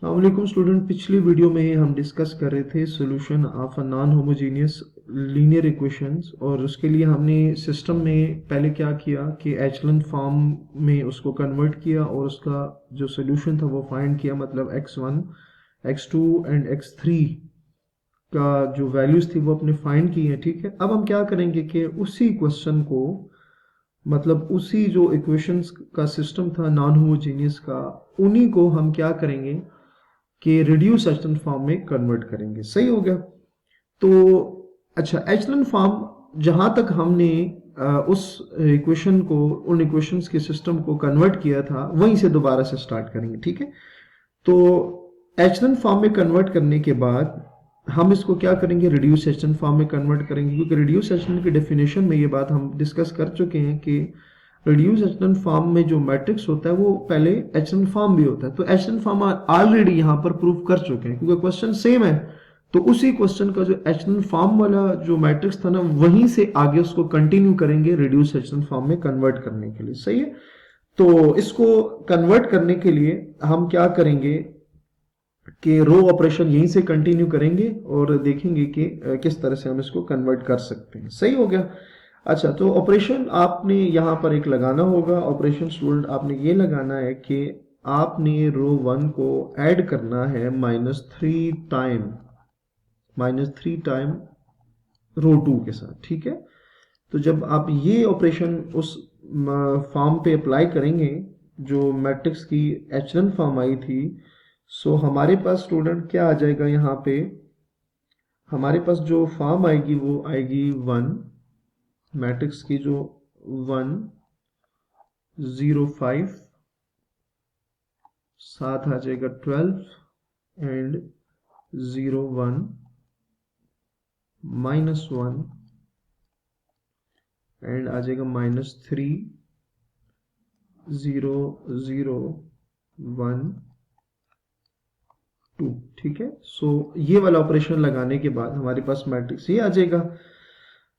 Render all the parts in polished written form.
अस्सलामुअलैकुम स्टूडेंट, पिछली वीडियो में हम डिस्कस कर रहे थे solution of a non homogeneous linear equations. और उसके लिए हमने सिस्टम में पहले क्या किया कि एचलन फॉर्म में उसको कन्वर्ट किया और उसका जो सॉल्यूशन था वो फाइंड किया, मतलब x1 x2 एंड x3 का जो वैल्यूज थी वो अपने फाइंड की हैं। ठीक है, अब हम क्या करेंगे कि उसी क्वेश्चन को, मतलब उसी जो इक्वेशंस का सिस्टम था नॉन होमोजीनियस का, उन्हीं को हम क्या करेंगे कि रिड्यूस एचलन फॉर्म में कन्वर्ट करेंगे। सही हो गया। तो अच्छा, एचलन फॉर्म जहां तक हमने उस इक्वेशन को, उन इक्वेशंस के सिस्टम को कन्वर्ट किया था, वहीं से दोबारा से स्टार्ट करेंगे। ठीक है, तो एचलन फॉर्म में कन्वर्ट करने के बाद हम इसको क्या करेंगे, रिड्यूस एचलन फॉर्म में कन्वर्ट करेंगे, क्योंकि रिड्यूस एचलन की डेफिनेशन में ये बात हम डिस्कस कर चुके हैं कि रिड्यूस एचलन फॉर्म में जो मैट्रिक्स होता है वो पहले एचलन फॉर्म भी होता है। तो एचलन फॉर्म ऑलरेडी यहां पर प्रूव कर चुके हैं, क्योंकि क्वेश्चन सेम है। तो उसी क्वेश्चन का जो एचलन फॉर्म वाला जो मैट्रिक्स था ना, वहीं से आगे उसको कंटिन्यू करेंगे रिड्यूस एचलन फॉर्म में कन्वर्ट करने के लिए। सही है, तो इसको कन्वर्ट करने के लिए हम क्या करेंगे कि रो ऑपरेशन यहीं से कंटिन्यू करेंगे और देखेंगे कि किस तरह से हम इसको कन्वर्ट कर सकते हैं। सही हो गया। अच्छा, तो ऑपरेशन आपने यहाँ पर एक लगाना होगा। ऑपरेशन स्टूडेंट आपने ये लगाना है कि आपने रो 1 को ऐड करना है -3 टाइम रो 2 के साथ। ठीक है, तो जब आप ये ऑपरेशन उस फॉर्म पे अप्लाई करेंगे जो मैट्रिक्स की एचलन फॉर्म आई थी, सो हमारे पास स्टूडेंट क्या आ जाएगा, यहाँ पे हमारे पास जो फॉर्म आएगी वो आएगी 1, मैट्रिक्स की जो 1 0 5, साथ आ जाएगा 12 एंड 0 1 -1 एंड आ जाएगा -3 0 0 1 2। ठीक है, सो ये वाला ऑपरेशन लगाने के बाद हमारे पास मैट्रिक्स ये आ जाएगा।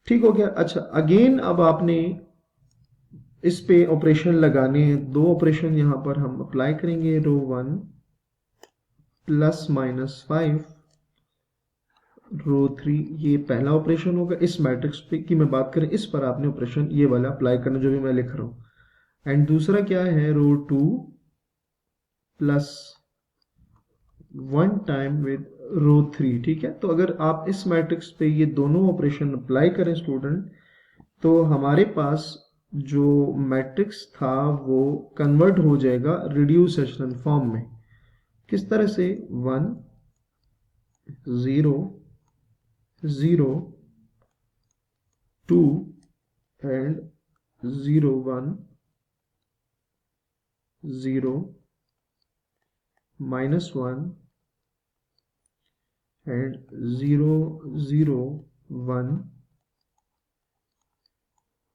ठीक हो गया। अच्छा, अगेन अब आपने इस पे ऑपरेशन लगाने हैं, दो ऑपरेशन यहां पर हम अप्लाई करेंगे। रो 1 +-5 रो 3, ये पहला ऑपरेशन होगा। इस मैट्रिक्स पे की मैं बात करें, इस पर आपने ऑपरेशन ये वाला अप्लाई करना जो भी मैं लिख रहा हूं। एंड दूसरा क्या है, रो 2 +1 टाइम विद रो 3। ठीक है, तो अगर आप इस मैट्रिक्स पे ये दोनों ऑपरेशन अप्लाई करें स्टूडेंट, तो हमारे पास जो मैट्रिक्स था वो कन्वर्ट हो जाएगा रिड्यूस एचलन फॉर्म में। किस तरह से, 1 0 0 2 एंड 0 1 0 -1 एंड 0 0 1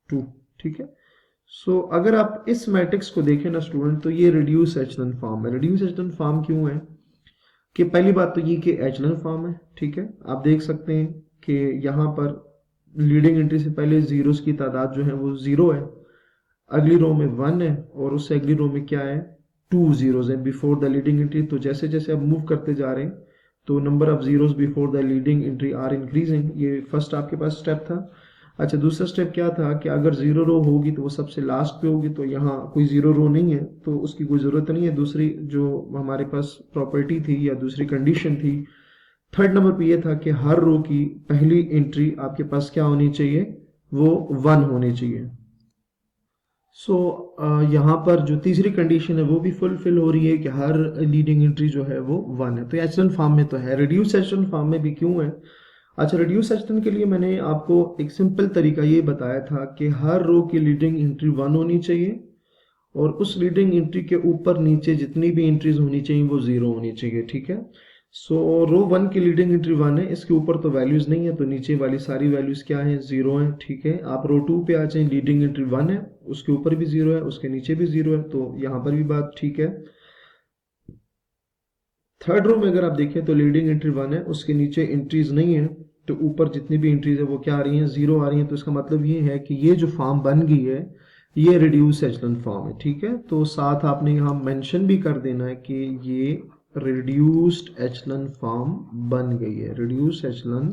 2। ठीक है, सो अगर आप इस मैट्रिक्स को देखें ना स्टूडेंट, तो ये रिड्यूस एचलन फॉर्म है। रिड्यूस एचलन फॉर्म क्यों है कि पहली बात तो ये कि एचलन फॉर्म है। ठीक है, आप देख सकते हैं कि यहाँ पर लीडिंग एंट्री से पहले जीरोस की तादाद जो है वो 0 है, अगली रो में 1 है और उससे अगली रो में क्या है, 2 जीरोस है बिफोर द लीडिंग एंट्री। तो जैसे जैसे आप मूव करते जा रहे हैं तो number of zeros before the leading entry are increasing. ये फर्स्ट आपके पास स्टेप था। अच्छा, दूसरा स्टेप क्या था कि अगर 0 रो होगी तो वो सबसे लास्ट पे होगी, तो यहाँ कोई 0 रो नहीं है तो उसकी कोई ज़रूरत नहीं है। दूसरी जो हमारे पास प्रॉपर्टी थी या दूसरी कंडीशन थी थर्ड नंबर पे ये था कि हर रो की पहली एंट्री आपके पास क्या होनी चाहिए, वो 1 होनी चाहिए। सो यहाँ पर जो तीसरी कंडीशन है वो भी फुलफिल हो रही है कि हर लीडिंग एंट्री जो है वो 1 है। तो एचलन फॉर्म में तो है, रिड्यूस एचलन फॉर्म में भी क्यों है। अच्छा, रिड्यूस एचलन के लिए मैंने आपको एक सिंपल तरीका ये बताया था कि हर रो की लीडिंग एंट्री 1 होनी चाहिए और उस लीडिंग एंट्री के ऊपर नीचे जितनी भी एंट्रीज होनी चाहिए वो 0 होनी चाहिए। ठीक है, सो रो 1 की लीडिंग एंट्री 1 है, इसके ऊपर तो वैल्यूज नहीं है, तो नीचे वाली सारी वैल्यूज क्या है, 0 है। ठीक है, आप रो 2 पे आ जाए, लीडिंग एंट्री 1 है, उसके ऊपर भी 0 है, उसके नीचे भी 0 है, तो यहाँ पर भी बात ठीक है। थर्ड रो में अगर आप देखें तो लीडिंग एंट्री 1 है, उसके नीचे एंट्रीज नहीं है, तो ऊपर जितनी भी एंट्रीज है वो क्या आ रही हैं, 0 आ रही हैं। तो इसका मतलब ये है कि ये जो फॉर्म बन गई है ये रिड्यूस एचलन फॉर्म है। ठीक है, तो साथ आपने यहाँ मेंशन भी कर देना है कि ये रिड्यूस्ड एचलन फॉर्म बन गई है, रिड्यूस्ड एचलन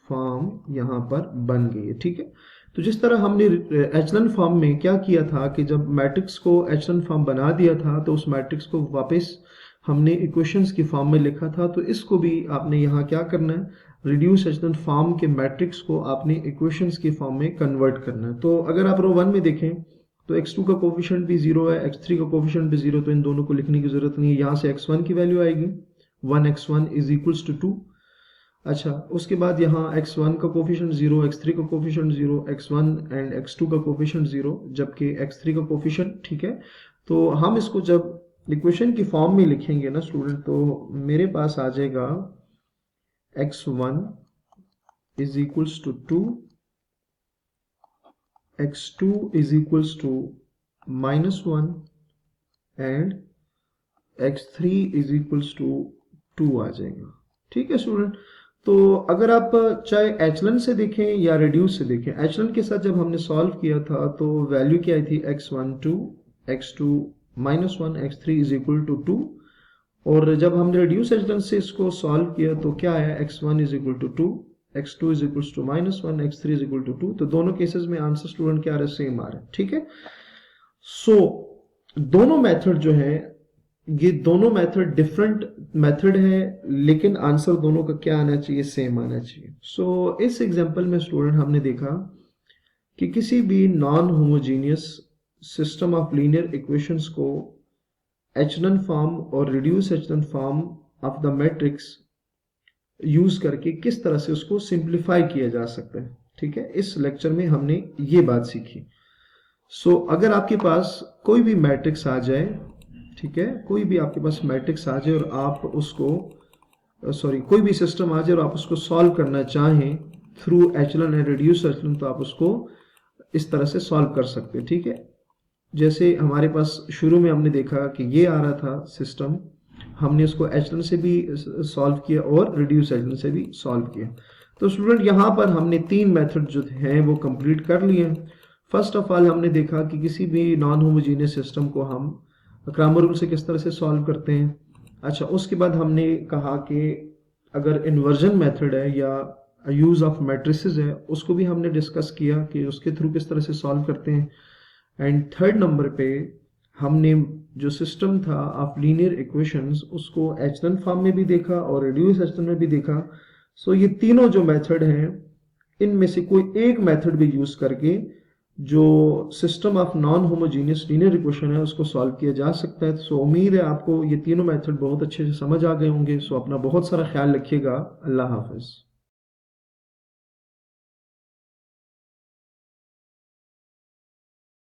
फॉर्म यहाँ पर बन गई है। ठीक है, तो जिस तरह हमने एचलन फॉर्म में क्या किया था कि जब मैट्रिक्स को एचलन फॉर्म बना दिया था तो उस मैट्रिक्स को वापस हमने इक्वेशंस की फॉर्म में लिखा था, तो इसको भी आपने यहाँ क्या करना है, रिड्यूस एचलन फॉर्म के मैट्रिक्स को आपने इक्वेशंस की फॉर्म में कन्वर्ट करना है। तो अगर आप रो 1 में देखें तो x2 का कोफिशिएंट भी 0 है, x3 का कोफिशिएंट भी 0, तो इन दोनों को लिखने की जरूरत नहीं है। यहाँ से x1 की वैल्यू आएगी 1x1 इज इक्वल्स टू 2। अच्छा, उसके बाद यहाँ x1 का कोफिशिएंट 0, x3 का कोफिशिएंट 0, x1 एंड x2 का कोफिशिएंट 0, जबकि x3 का कोफिशिएंट, ठीक है। तो हम इसको जब इक्वेशन की फॉर्म में लिखेंगे ना स्टूडेंट, तो मेरे पास आ जाएगा x1 is equals to 2, x2 is equals to -1 and x3 is equals to 2 आ जाएगा। ठीक है स्टूडेंट, तो अगर आप चाहे एचलन से देखें या रिड्यूस से देखें, एचलन के साथ जब हमने सॉल्व किया था तो वैल्यू क्या आई थी, x1 2, x2 -1, x3 is equal to 2, और जब हमने रिड्यूस एचलन से इसको सॉल्व किया तो क्या आया, x1 is equal to 2, x2 is equals to -1, x3 is equal to 2। तो दोनों केसेस में आंसर स्टूडेंट क्या आ रहा है, सेम आ रहा है। ठीक है, सो दोनों मेथड जो है, ये दोनों मेथड डिफरेंट मेथड है, लेकिन आंसर दोनों का क्या आना चाहिए, सेम आना चाहिए। सो इस एग्जांपल में स्टूडेंट हमने देखा कि किसी भी non homogeneous system of linear equations को एचलन फॉर्म और reduce echelon form of the matrix use करके किस तरह से उसको सिंप्लीफाई किया जा सकता है। ठीक है, इस लेक्चर में हमने ये बात सीखी। सो अगर आपके पास कोई भी मैट्रिक्स आ जाए, ठीक है, कोई भी आपके पास मैट्रिक्स आ जाए और आप उसको कोई भी सिस्टम आ जाए और आप उसको सॉल्व करना चाहें थ्रू एचलन एंड रिड्यूस एचलन, तो आप उसको इस तरह से सॉल्व कर सकते हैं। ठीक है, जैसे हमारे पास शुरू में हमने देखा कि ये आ रहा था सिस्टम, हमने उसको एचलन से भी सॉल्व किया और रिड्यूस एचलन से भी सॉल्व किया। तो स्टूडेंट यहाँ पर हमने 3 मेथड जो हैं वो कंप्लीट कर लिए हैं। फर्स्ट ऑफ ऑल हमने देखा कि किसी भी नॉन होमोजीनियस सिस्टम को हम क्रामर रूल से किस तरह से सॉल्व करते हैं। अच्छा, उसके बाद हमने कहा कि अगर इन्वर्जन मेथड है या यूज ऑफ मैट्रिसेस है, उसको भी हमने डिस्कस किया कि उसके थ्रू किस तरह से सॉल्व करते हैं। एंड थर्ड नंबर पे हमने जो सिस्टम था ऑफ लीनियर इक्वेशंस, उसको एचलन फॉर्म में भी देखा और रिड्यूस एचलन में भी देखा। सो ये तीनों जो मेथड हैं, इनमें से कोई एक मेथड भी यूज करके जो system of non homogeneous linear equation है उसको सॉल्व किया जा सकता है। सो उम्मीद है आपको ये तीनों मेथड बहुत अच्छे से समझ आ गए होंगे। सो अपना बहुत सारा ख्याल रखिएगा। अल्लाह हाफिज।